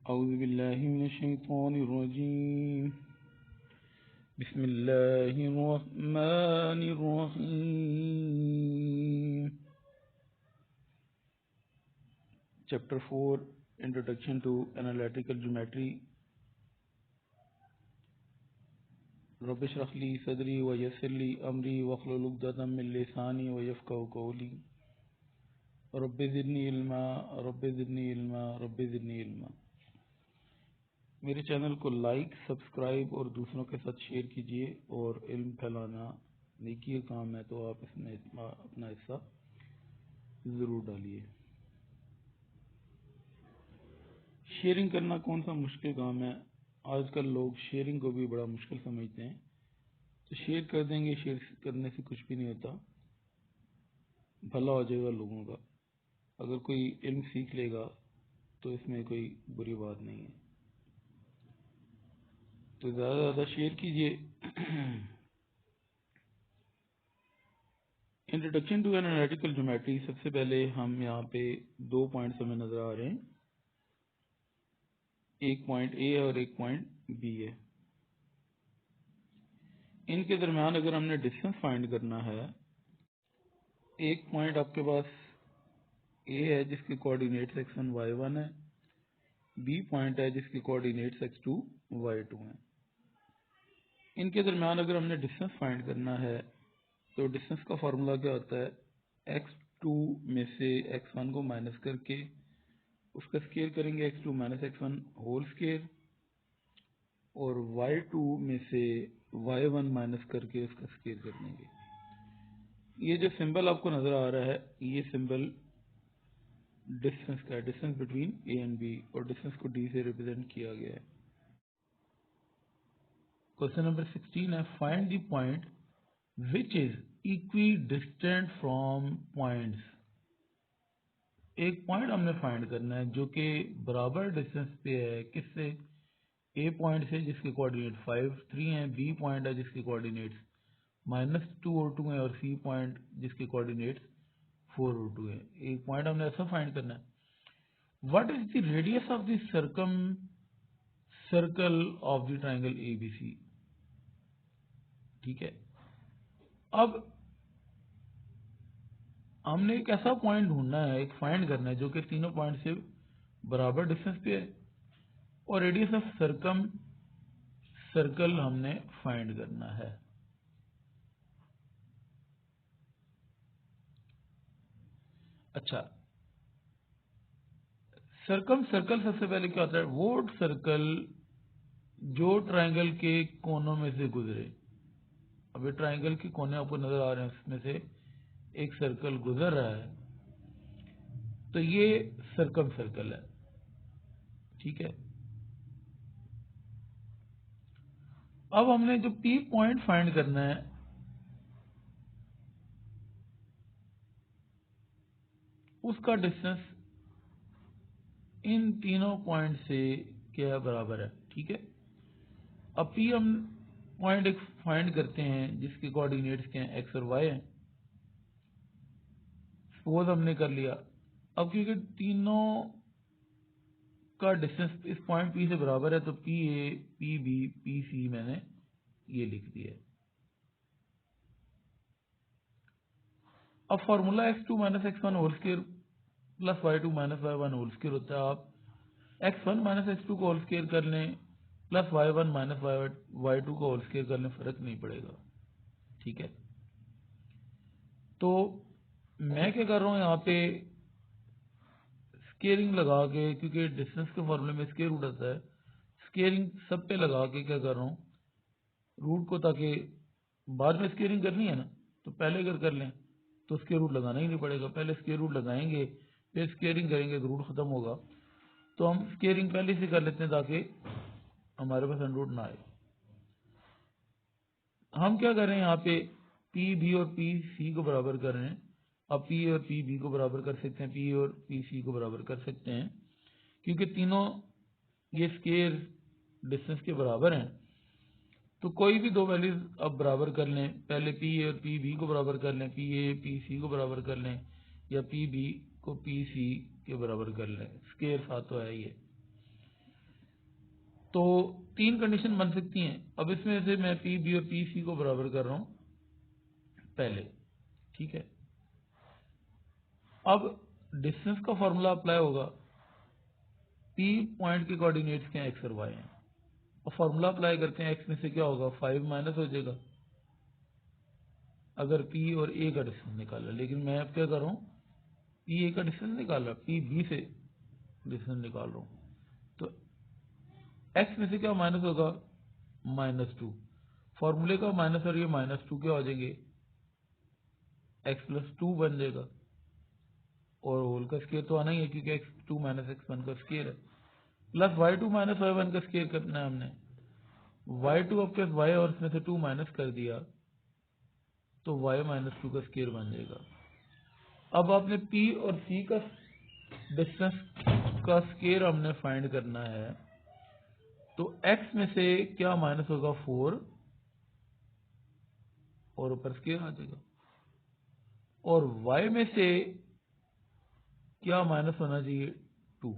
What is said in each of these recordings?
औज़ुबिल्लाहिमिनश्शैतानिर्रजीम बिस्मिल्लाहिर्रहमानिर्रहीम। Chapter 4 introduction to analytical geometry. रब्बिश रह ली सदरी व यस्सिर ली अमरी वहलुल उक़दतम मिन लिसानी व यफ़क़हू क़ौली। Rabbi ज़िदनी इल्मा rabbi ज़िदनी इल्मा rabbi ज़िदनी इल्मा। मेरे चैनल को लाइक, सब्सक्राइब और दूसरों के साथ शेयर कीजिए। और इल्म फैलाना नेकी का काम है, तो आप इसमें अपना हिस्सा ज़रूर डालिए। शेयरिंग करना कौन सा मुश्किल काम है। आजकल लोग शेयरिंग को भी बड़ा मुश्किल समझते हैं। तो शेयर कर देंगे, शेयर करने से कुछ भी नहीं होता, भला हो जाएगा लोगों का। अगर कोई इल्म सीख लेगा तो इसमें कोई बुरी बात नहीं है। तो ज़्यादा से ज़्यादा शेयर कीजिए। Introduction to analytical geometry. सबसे पहले हम यहाँ पे 2 पॉइंट्स हमें नजर आ रहे हैं, एक पॉइंट ए और एक पॉइंट बी है। इनके दरम्यान अगर हमने डिस्टेंस फाइंड करना है, एक पॉइंट आपके पास ए है जिसके कोऑर्डिनेट्स x1 y1 है, बी पॉइंट है जिसके कोऑर्डिनेट्स x2 y2 है। इनके दरम्यान अगर हमने डिस्टेंस फाइंड करना है तो डिस्टेंस का फॉर्मूला क्या होता है, x2 में से x1 को माइनस करके उसका स्केयर करेंगे x2 minus x1 whole square, और y2 में से y1 माइनस करके उसका स्केयर कर देंगे। ये जो सिंबल आपको नजर आ रहा है, ये सिंबल डिस्टेंस का है, distance between A and B, और डिस्टेंस को डी से रिप्रेजेंट किया गया है। क्वेश्चन नंबर 16 है, find the point which is equidistant from points. एक पॉइंट हमने फाइंड करना है जो कि बराबर डिस्टेंस पे है, किससे, ए पॉइंट से जिसके कोऑर्डिनेट 5 3 हैं, बी पॉइंट है जिसके कोऑर्डिनेट्स -2 और 2 हैं, और सी पॉइंट जिसके कोऑर्डिनेट्स 4 और 2 हैं। एक पॉइंट हमने ऐसा फाइंड करना है। What is the radius of the circle of the triangle ABC. ठीक है, अब हमने एक ऐसा पॉइंट ढूंढना है, एक फाइंड करना है जो कि तीनों पॉइंट से बराबर डिस्टेंस पे है, और रेडियस ऑफ सर्कल हमने फाइंड करना है। अच्छा, सर्कल सबसे पहले क्या होता है, वो सर्कल जो ट्राइंगल के कोनों में से गुजरे। अब ये ट्राइंगल के कोने आपको नजर आ रहे हैं, उसमें से एक सर्कल गुजर रहा है, तो ये सर्कल है। ठीक है, अब हमने जो पी पॉइंट फाइंड करना है, उसका डिस्टेंस इन तीनों पॉइंट से क्या बराबर है। ठीक है, अब पी हम पॉइंट एक फाइंड करते हैं जिसके कोऑर्डिनेट्स क्या हैं, एक्स और वाई हैं। सपोज हमने कर लिया। अब क्योंकि तीनों का डिस्टेंस इस पॉइंट पी से बराबर है, तो P A, P B, P C मैंने ये लिख दिया है। अब formula x2 minus x1 whole square plus y2 minus y1 whole square होता है। आप x1 माइनस x2 को होल स्केयर कर लें, प्लस y1 माइनस y2 को होल स्केयर कर लें, फर्क नहीं पड़ेगा। ठीक है, तो मैं क्या कर रहा हूं यहाँ पे, स्केयरिंग लगा के, क्योंकि डिस्टेंस के फॉर्मूले में स्केयर रूट आता है, स्केयरिंग सब पे लगा के क्या कर रहा हूँ, रूट को, ताकि बाद में स्केयरिंग करनी है ना, तो पहले अगर कर लें तो स्केयर रूट लगाना ही नहीं पड़ेगा। पहले स्केयर रूट लगाएंगे, फिर स्केयरिंग करेंगे तो रूट खत्म होगा। तो हम स्केयरिंग पहले से कर लेते हैं ताकि हमारे पास अनरूट ना आए। हम क्या कर रहे हैं यहाँ पे, पी बी और पी सी को बराबर कर रहे हैं। अब पी और पी बी को बराबर कर सकते हैं, पी और पी सी को बराबर कर सकते हैं, क्योंकि तीनों ये स्केयर डिस्टेंस के बराबर हैं। तो कोई भी दो वैल्यूज अब बराबर कर लें, पहले पी ए और पी बी को बराबर कर लें, पी ए पी सी को बराबर कर लें, या पी बी को पी सी के बराबर कर लें। स्केयर साथ तो है ही है। तो 3 कंडीशन बन सकती हैं। अब इसमें से मैं पी बी और पी सी को बराबर कर रहा हूं पहले, ठीक है। अब डिस्टेंस का फॉर्मूला अप्लाई होगा, पी पॉइंट के कोऑर्डिनेट्स क्या एक्स और वाई हैं, और फॉर्मूला अप्लाई करते हैं, एक्स में से क्या होगा 5 माइनस हो जाएगा अगर पी और ए का डिस्टेंस निकाला। लेकिन मैं अब क्या कर रहा हूँ, पी ए का डिस्टेंस निकाला, पी बी से डिस्टेंस निकाल रहा हूँ, तो एक्स में से क्या माइनस होगा -2, फॉर्मूले का माइनस और ये -2 क्या हो जाएंगे, x+2 बन जाएगा, और होल का स्केयर तो आना ही है क्योंकि x2 - x1 का स्केयर है, प्लस y2 - y1 का स्केयर करना है हमने, y2 अब प्लस y और इसमें से 2 माइनस कर दिया तो y - 2 का स्केयर बन जाएगा। अब आपने p और c का डिस्टेंस का स्केयर हमने फाइंड करना है, तो x में से क्या माइनस होगा 4 और ऊपर स्केयर आ जाएगा, और y में से क्या माइनस होना चाहिए 2,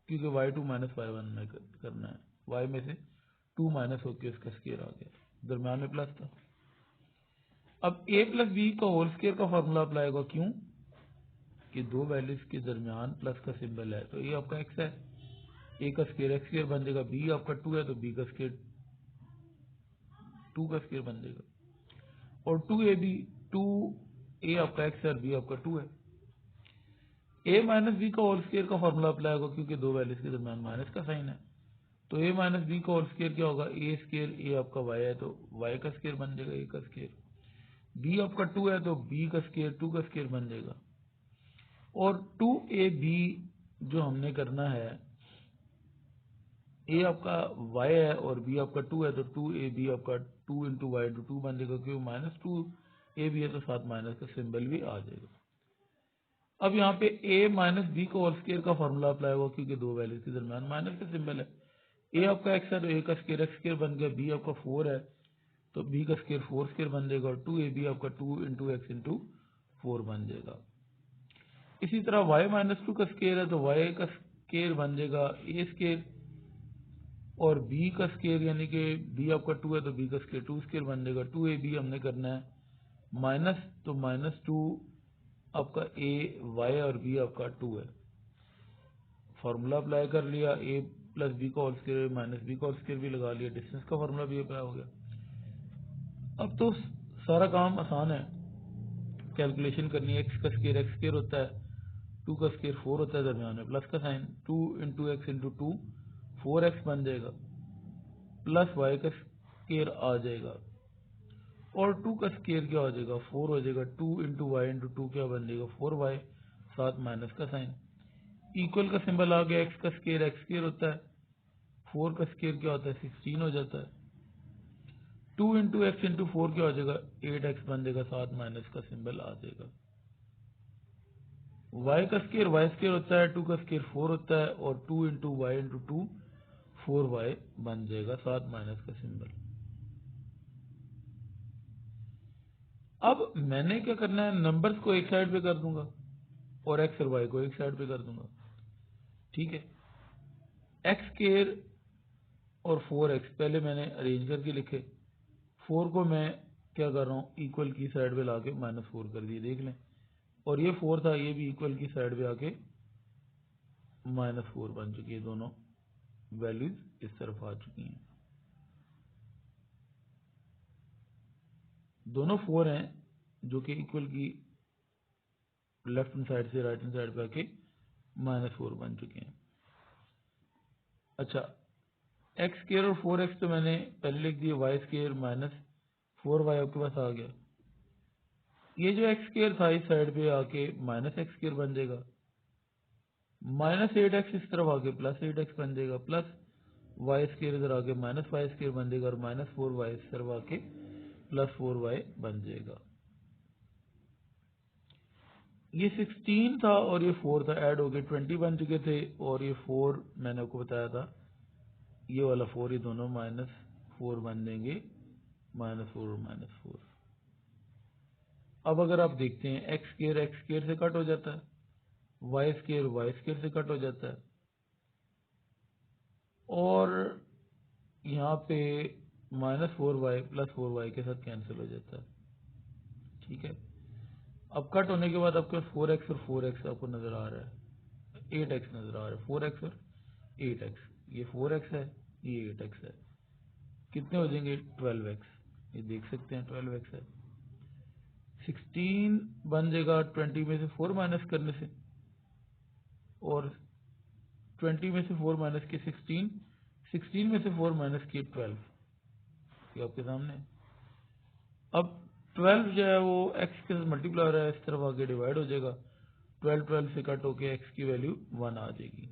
क्योंकि y2 - y1 में करना है, y में से 2 माइनस होकर इसका स्केयर आ गया, दरम्यान में प्लस था। अब a प्लस बी का होल स्केयर का फॉर्मूला अप्लाई होगा, क्यों कि दो वैल्यूज के दरमियान प्लस का सिंबल है, तो ये आपका x है, a का स्केयर x स्केयर बन जाएगा, b आपका 2 है तो b का स्केयर 2 का स्केयर बन जाएगा, और 2a आपका x है और b आपका 2 है। a माइनस बी का होल स्केयर का फॉर्मूला अप्लाई होगा क्योंकि दो वैल्यूज के दरमियान माइनस का साइन है, तो a माइनस बी का होल स्केयर क्या होगा, a स्केयर, a आपका y है तो y का स्केयर बन जाएगा, a का स्केयर, b आपका 2 है तो b का स्केयर 2 का स्केयर बन जाएगा, और 2ab जो हमने करना है, a आपका y है और b आपका 2 है तो 2ab आपका 2 इंटू वाई इंटू 2 बन जाएगा, क्योंकि -2ab है तो साथ माइनस का सिंबल भी आ जाएगा। अब यहाँ पे a माइनस बी का होल स्केयर का फॉर्मूला अप्लाई होगा क्योंकि दो वैल्यूज के दरमियान माइनस का सिंबल है, a आपका x है तो a का स्केयर x स्केयर बन गया, b आपका 4 है तो b का स्केयर 4 स्केयर बन जाएगा, और 2ab आपका 2 इंटू एक्स इंटू 4 बन जाएगा। इसी तरह y माइनस 2 का स्केयर है तो y का स्केयर बन जाएगा a स्केयर, और b का स्केयर यानी कि b आपका 2 है तो b का स्केयर 2 स्केयर बन जाएगा, 2ab हमने करना है माइनस, तो -2 आपका a y और b आपका 2 है, फॉर्मूला अप्लाई कर लिया, a प्लस बी का होल स्केयर माइनस बी का होल स्केयर भी लगा लिया, डिस्टेंस का फॉर्मूला भी अप्लाई हो गया। अब तो सारा काम आसान है, कैलकुलेशन करनी है, x का स्केयर x स्केयर होता है, 2 का स्केयर 4 होता है, दरमियान में प्लस का sign, 2 into x into 2 4x बन जाएगा, प्लस y का स्केयर आ जाएगा, और 2 का स्केयर क्या हो जाएगा 4 हो जाएगा, 2 इंटू वाई इंटू 2 क्या बन जाएगा 4y, साथ माइनस का साइन, इक्वल का सिंबल आ गया, x का स्केयर x स्केयर होता है, 4 का स्केयर क्या होता है 16 हो जाता है, 2 इंटू एक्स इंटू 4 क्या हो जाएगा 8x बन जाएगा, साथ माइनस का सिंबल आ जाएगा। y का स्केयर y स्केयर होता है, 2 का स्केयर 4 होता है, और 2 इंटू वाई इंटू 2 4y बन जाएगा, साथ माइनस का सिंबल। अब मैंने क्या करना है, नंबर्स को एक साइड पे कर दूंगा और एक्स और वाई को एक साइड पे कर दूंगा, ठीक है। एक्स स्केयर और 4x पहले मैंने अरेंज करके लिखे, 4 को मैं क्या कर रहा हूँ इक्वल की साइड पे लाके -4 कर दिए, देख लें, और ये 4 था, ये भी इक्वल की साइड पे आके -4 बन चुकी है, दोनों वैल्यूज इस तरफ आ चुकी हैं, दोनों 4 हैं जो कि इक्वल की लेफ्ट हैंड साइड से राइट हैंड साइड पे आके -4 बन चुके हैं। अच्छा, एक्स स्केयर और 4x तो मैंने पहले लिख दिया, वाई स्केयर -4y आपके पास आ गया, ये जो एक्स स्केयर था इस साइड पे आके -x स्केयर बन जाएगा, -8x इस तरफ आके +8x बन जाएगा, प्लस वाई स्केयर इधर आके -y स्केयर बन जाएगा, और -4y इस तरफ आके +4y बन जाएगा। ये 16 था और ये 4 था, ऐड हो गए 20 बन चुके थे, और ये 4 मैंने आपको बताया था, ये वाला 4, ये दोनों -4 बन देंगे, -4 और -4। अब अगर आप देखते हैं एक्स स्केयर से कट हो जाता है, वाई स्केयर से कट हो जाता है, और यहाँ पे -4y + 4y के साथ कैंसिल हो जाता है। ठीक है, अब कट होने के बाद आपके 4x और 4x आपको नजर आ रहा है, 8x नजर आ रहा है, 4x और 8x, ये 4x है, ये 8x है, कितने हो जाएंगे 12x, ये देख सकते हैं 12x है। 16 बन जाएगा 20 में से 4 माइनस करने से, और 20 में से 4 माइनस के 16, 16 में से 4 माइनस के 12, ये आपके सामने। अब 12 जो है वो x के साथ मल्टीप्लाई हो रहा है, इस तरफ आगे डिवाइड हो जाएगा, 12 से कट होके x की वैल्यू 1 आ जाएगी।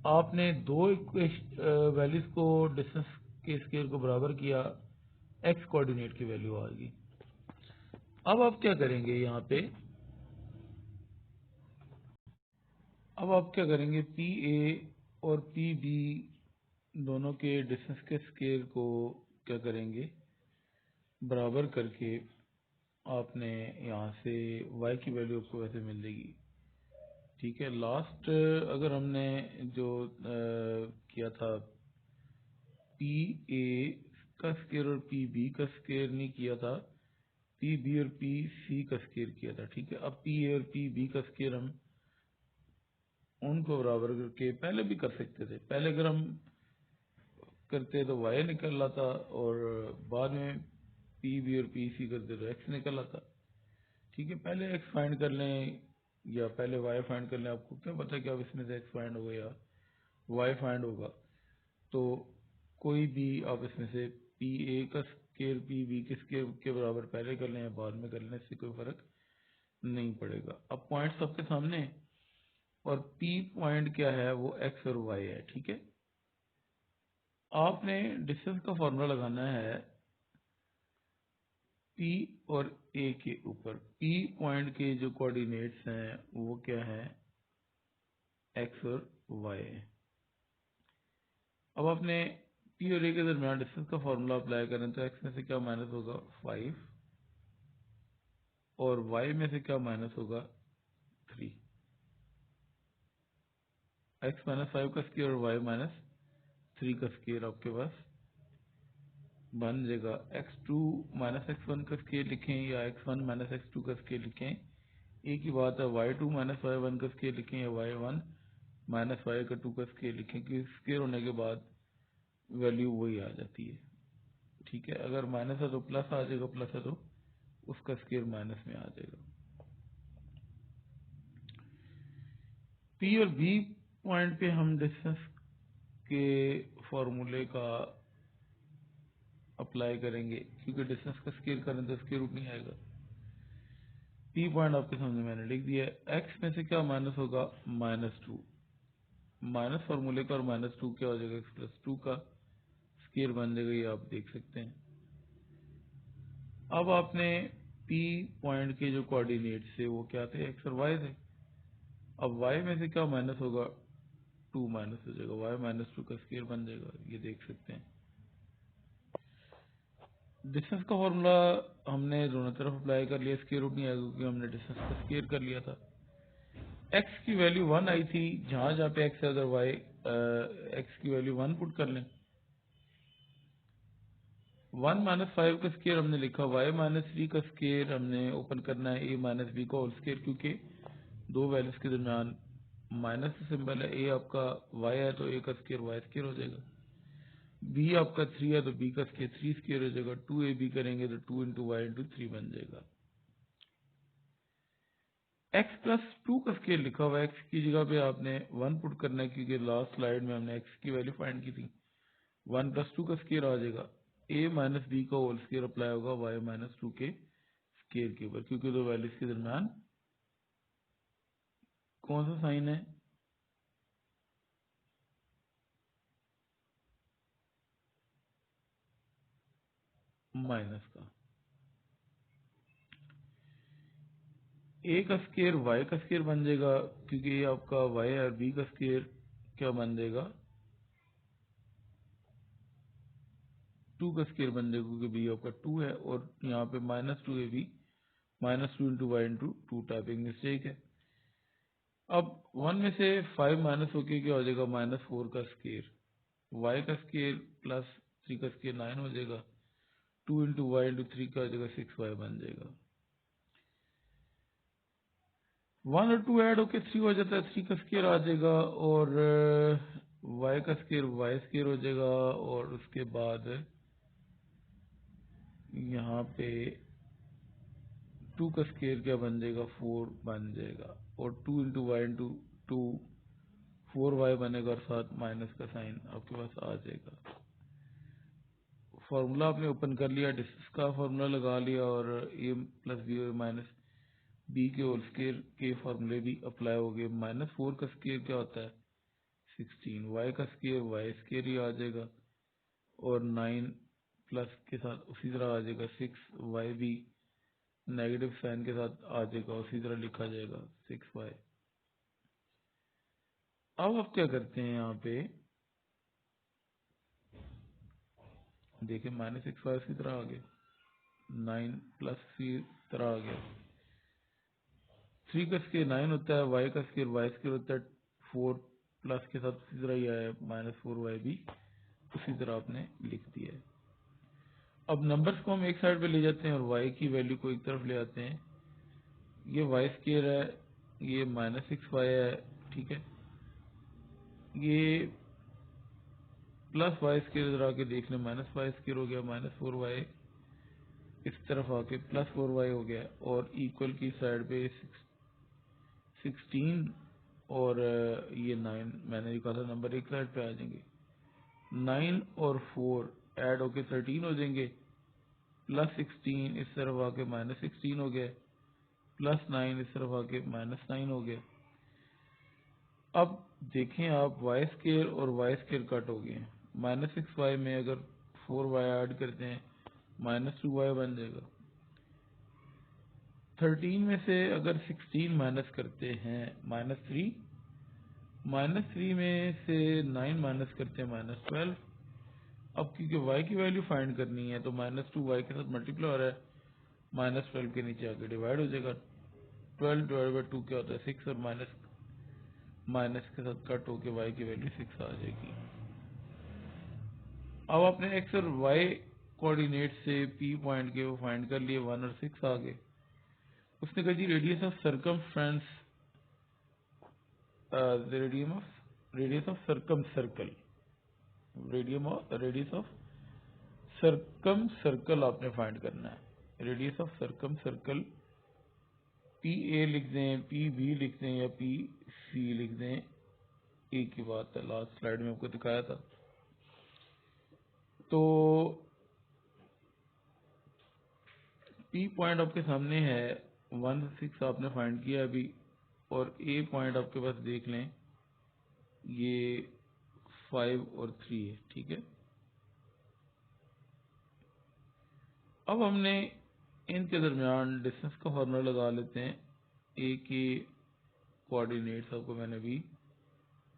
आपने दो वैल्यूज को डिस्टेंस के स्केल को बराबर किया, x कोऑर्डिनेट की वैल्यू आ गई। अब आप क्या करेंगे यहाँ पे, अब आप क्या करेंगे, पी ए और पी बी दोनों के डिस्टेंस के स्केल को क्या करेंगे, बराबर करके आपने यहाँ से y की वैल्यू आपको वैसे मिल जाएगी। ठीक है, लास्ट अगर हमने जो किया था पी ए का स्केयर और पी बी का स्केयर नहीं किया था, पी बी और पी सी का स्केयर किया था। ठीक है, अब पी ए और पी बी का स्केयर हम उनको बराबर करके पहले भी कर सकते थे, पहले अगर हम करते तो y निकल आता और बाद में पी बी और पी सी करते तो x निकल आता। ठीक है, पहले x फाइंड कर लें या पहले y फाइंड कर लें, आपको क्या पता है कि अब इसमें से x फाइंड होगा या y फाइंड होगा, तो कोई भी आप इसमें से पी ए का स्केयर पी बी के स्केयर के बराबर पहले कर लें या बाद में कर लें, इससे कोई फर्क नहीं पड़ेगा। अब पॉइंट्स आपके सामने, और P पॉइंट क्या है, वो x और y है। ठीक है, आपने डिस्टेंस का फॉर्मूला लगाना है P और A के ऊपर। P पॉइंट के जो कोऑर्डिनेट्स हैं वो क्या है, x और y। अब आपने P और A के दरमियान डिस्टेंस का फॉर्मूला अप्लाई करें तो x में से क्या माइनस होगा 5, और y में से क्या माइनस होगा 3। x -5 का स्क्वायर और y -3 का स्क्वायर आपके पास बन जाएगा। x2 -x1 का स्केल लिखें या x1 -x2 का स्केल लिखें, एक ही बात है। y2 -y1 का स्केल लिखें या y1 -y2 का स्केल लिखें, क्योंकि स्केल होने के बाद वैल्यू वही आ जाती है। ठीक है, अगर माइनस है तो प्लस आ जाएगा, प्लस है तो उसका स्केल माइनस में आ जाएगा। P और B पॉइंट पे हम डिस्टेंस के फॉर्मूले का अप्लाई करेंगे, क्योंकि डिस्टेंस का स्केल करें तो स्केल रूट नहीं आएगा। P पॉइंट आपके सामने मैंने लिख दिया है। x में से क्या माइनस होगा -2, माइनस फॉर्मूले का और -2 क्या हो जाएगा x+2 का स्केल बन जाएगा, ये आप देख सकते हैं। अब आपने P पॉइंट के जो कोऑर्डिनेट थे वो क्या थे, x और y थे। अब y में से क्या माइनस होगा, 2 माइनस हो जाएगा, y -2 का स्केल बन जाएगा, ये देख सकते हैं। डिस्टेंस का फॉर्मूला हमने दोनों तरफ अप्लाई कर लिया, स्केयर रूट नहीं आएगा क्योंकि हमने डिस्टेंस का स्केयर कर लिया था। x की वैल्यू 1 आई थी, जहां जहां पे x है उधर y x की वैल्यू 1 पुट कर लें। 1 -5 का स्केयर हमने लिखा, y -3 का स्केयर हमने ओपन करना है a - b का होल स्केयर, क्योंकि दो वैल्यूज के दरमियान माइनस सिंबल है। a आपका y है तो a का स्केयर y स्केयर हो जाएगा, b आपका 3 है तो b का स्केयर 3 स्केयर हो जाएगा। 2ab करेंगे तो 2 × y × 3 बन जाएगा। x+2 का स्केयर लिखा हुआ है, x की जगह पे आपने 1 पुट करना है, क्योंकि लास्ट स्लाइड में हमने x की वैल्यू फाइंड की थी। 1+2 का स्केयर आ जाएगा, a - b का होल स्केयर अप्लाई होगा y -2 के स्केयर के ऊपर, क्योंकि दो वैल्यूज के दरमियान कौन सा साइन है, माइनस का। a का स्केयर y का स्केयर बन जाएगा, क्योंकि ये आपका y है, और b का स्केयर क्या बन जाएगा, 2 का स्केयर बन जाएगा, क्योंकि b आपका 2 है, और यहाँ पे -2ab -2 × y × 2 टाइपिंग मिस्टेक है। अब 1 में से 5 माइनस होके क्या हो जाएगा, -4 का स्केयर, y का स्केयर प्लस 3 का स्केयर 9 हो जाएगा, 2 इंटू वाई इंटू 3 का हो जाएगा 6y बन जाएगा। 1 और 2 ऐड होके 3 हो जाता है, 3 का स्केयर आ जाएगा और y का स्केयर y स्केयर हो जाएगा और उसके बाद यहाँ पे 2 का स्केयर क्या बन जाएगा, 4 बन जाएगा और 2 इंटू वाई इंटू 2 4y बनेगा और साथ माइनस का साइन आपके पास आ जाएगा। फॉर्मूला आपने ओपन कर लिया, डिस्टेंस का फॉर्मूला लगा लिया और a plus b minus b के होल स्केयर के फॉर्मूले भी अप्लाई हो गए। -4 का स्केयर क्या होता है, 16, y का स्केयर y स्केयर ही आ जाएगा और 9 प्लस के साथ उसी तरह आ जाएगा 6y भी नेगेटिव साइन के साथ आ जाएगा, उसी तरह लिखा जाएगा 6y। अब आप क्या करते हैं, यहाँ पे देखिए -6y इसी तरह आ गया, 9 प्लस इसी तरह आ गया, 3 का स्केयर 9 होता है, y का स्केयर y स्केयर होता है, 4 प्लस के साथ उसी तरह ही आया, -4y भी उसी तरह आपने लिख दिया है। अब नंबर्स को हम एक साइड पे ले जाते हैं और y की वैल्यू को एक तरफ ले आते हैं। ये y स्केयर है, ये -6y है, ठीक है। ये प्लस y स्केयर इधर आके देख लें, -y स्केयर हो गया, -4y इस तरफ आके +4y हो गया और इक्वल की साइड पे 16 और ये 9 मैंने कहा था नंबर एक साइड पे आ जाएंगे, 9 और 4 ऐड होके 13 हो जाएंगे, +16 इस तरफ आके -16 हो गया, +9 इस तरफ आके -9 हो गया। अब देखें आप y स्केयर और y स्केयर कट हो गए, -6y में अगर 4y ऐड करते हैं -2y बन जाएगा। 13 में से अगर 16 माइनस करते हैं -3, -3 में से 9 माइनस करते हैं -12। अब क्योंकि y की वैल्यू फाइंड करनी है तो -2 y के साथ मल्टीप्लाई हो रहा है, -12 के नीचे आके डिवाइड हो जाएगा, 12 डिवाइड बाई 2 क्या होता है 6 और माइनस के साथ कट होके y की वैल्यू 6 आ जाएगी। अब आपने x और y कोऑर्डिनेट से p पॉइंट के वो फाइंड कर लिए, 1 और 6 आ गए। उसने कहा जी radius of circumference radius of circumcircle, radius of circumcircle आपने फाइंड करना है। Radius of circumcircle P A लिख दें, पी बी लिख दें या पी सी लिख दें, एक ही बात है, लास्ट स्लाइड में आपको दिखाया था। तो पी पॉइंट आपके सामने है, 1 6 आपने फाइंड किया अभी, और ए पॉइंट आपके पास देख लें ये 5 और 3 है, ठीक है। अब हमने इनके दरमियान डिस्टेंस का फॉर्मूला लगा लेते हैं। ए के कोऑर्डिनेट्स आपको मैंने भी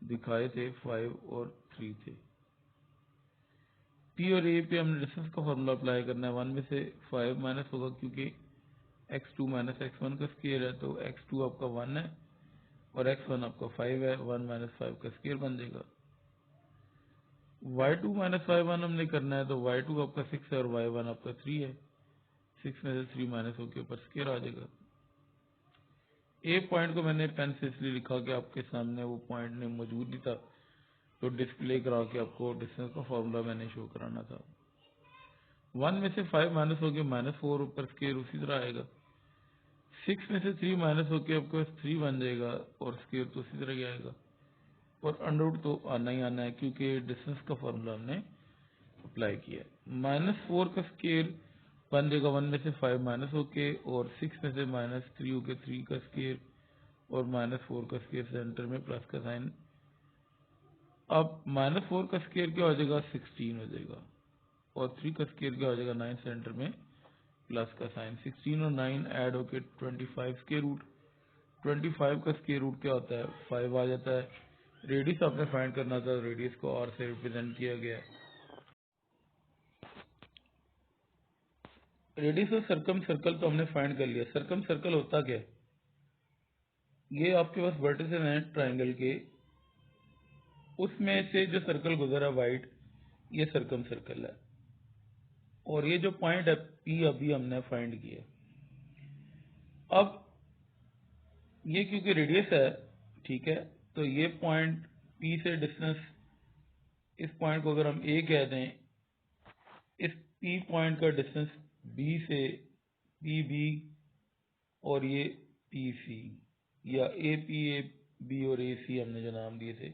दिखाए थे, 5 और 3 थे। पी और ए पे हमने डिस्टेंस का फॉर्मूला अप्लाई करना है। 1 में से 5 माइनस होगा क्योंकि x2 माइनस x1 का स्केयर है, तो x2 आपका 1 है और x1 आपका 5 है, 1 माइनस 5 का स्केयर बन जाएगा। y2 माइनस y1 हमने करना है, तो y2 आपका 6 है और y1 आपका 3 है, 6 में से 3 माइनस होकर ऊपर स्केयर आ जाएगा। ए पॉइंट को मैंने पेन से इसलिए लिखा कि आपके सामने वो पॉइंट नहीं मौजूद नहीं था, तो डिस्प्ले करा के आपको डिस्टेंस का फॉर्मूला मैंने शो कराना था। 1 में से 5 माइनस हो गया, -4 ऊपर स्केयर उसी तरह आएगा। 6 में से 3 माइनस होकर आपके पास 3 बन जाएगा और स्केयर तो उसी तरह ही आएगा, और अंडर तो आना ही आना है क्योंकि डिस्टेंस का फॉर्मूला हमने अप्लाई किया है। -4 का स्केयर बन जाएगा 1 में से 5 माइनस होके और 6 में से -3 होके 3 का स्केयर और -4 का स्केयर सेंटर में प्लस का साइन। अब -4 का स्केयर क्या हो जाएगा, 16 हो जाएगा और 3 का स्केयर क्या हो जाएगा, 9 सेंटर में प्लस का साइन। 16 और 9 ऐड होके 25 स्केयर रूट, 25 का स्केयर रूट क्या होता है, 5 आ जाता है। रेडियस आपने फाइंड करना था, रेडियस को r से रिप्रेजेंट किया गया है। रेडियस ऑफ सर्कम सर्कल तो हमने फाइंड कर लिया। सर्कम सर्कल होता क्या है, ये आपके पास वर्टिसेस हैं ट्राइंगल के, उसमें से जो सर्कल गुजरा वाइट, ये सर्कम सर्कल है, और ये जो पॉइंट है P अभी हमने फाइंड किया। अब ये क्योंकि रेडियस है, ठीक है, तो ये पॉइंट P से डिस्टेंस, इस पॉइंट को अगर हम A कह दें, इस P पॉइंट का डिस्टेंस B से PB, और ये PC, या AP, AB और AC हमने जो नाम दिए थे,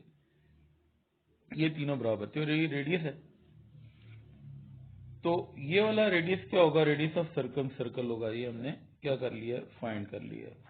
ये तीनों बराबर थे, और ये रेडियस है। तो ये वाला रेडियस क्या होगा? रेडियस ऑफ सर्कम सर्कल होगा। ये हमने क्या कर लिया? फाइंड कर लिया।